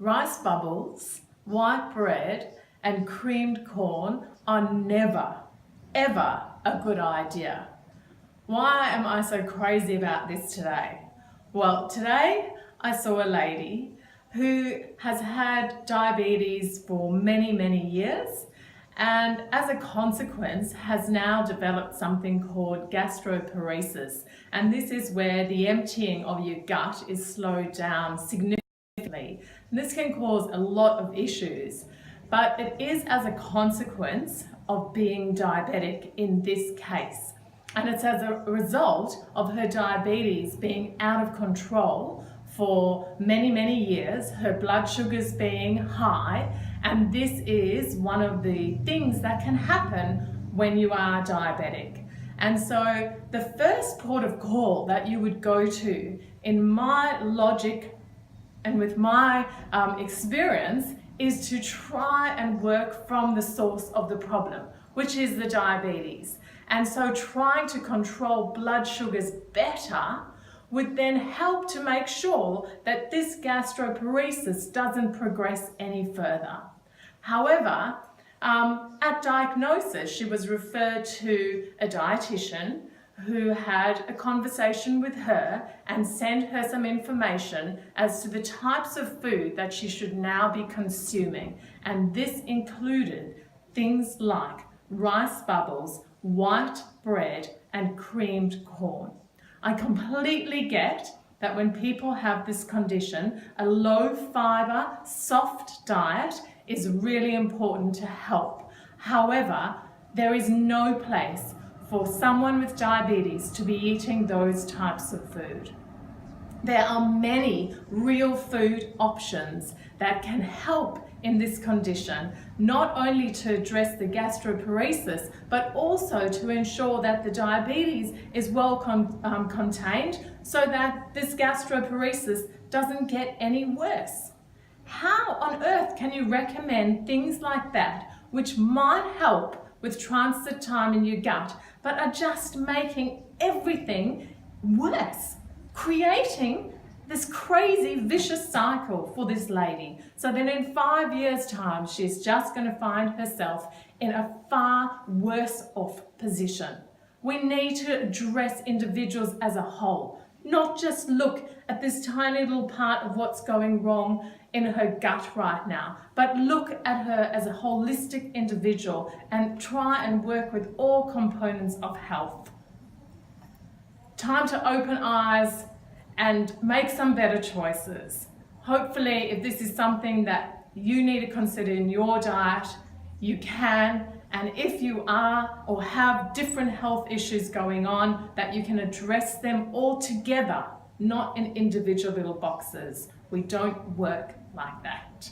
rice bubbles, white bread, and creamed corn are never, ever a good idea. Why am I so crazy about this today? Well, today I saw a lady who has had diabetes for many, many years, and as a consequence has now developed something called gastroparesis. And this is where the emptying of your gut is slowed down significantly. And this can cause a lot of issues, but it is as a consequence of being diabetic in this case. And it's as a result of her diabetes being out of control for many, many years, her blood sugars being high, and this is one of the things that can happen when you are diabetic. And so the first port of call that you would go to, in my logic and with my experience, is to try and work from the source of the problem, which is the diabetes. And so trying to control blood sugars better would then help to make sure that this gastroparesis doesn't progress any further. However, at diagnosis, she was referred to a dietitian who had a conversation with her and sent her some information as to the types of food that she should now be consuming. And this included things like rice bubbles, white bread, and creamed corn. I completely get that when people have this condition, a low fibre, soft diet is really important to help. However, there is no place for someone with diabetes to be eating those types of food. There are many real food options that can help in this condition, not only to address the gastroparesis, but also to ensure that the diabetes is well contained so that this gastroparesis doesn't get any worse. How on earth can you recommend things like that, which might help with transit time in your gut, but are just making everything worse, creating this crazy vicious cycle for this lady? So then in 5 years' time, she's just going to find herself in a far worse off position. We need to address individuals as a whole, not just look at this tiny little part of what's going wrong in her gut right now, but look at her as a holistic individual and try and work with all components of health. Time to open eyes and make some better choices. Hopefully, if this is something that you need to consider in your diet, you can. And if you are or have different health issues going on, that you can address them all together, not in individual little boxes. We don't work like that.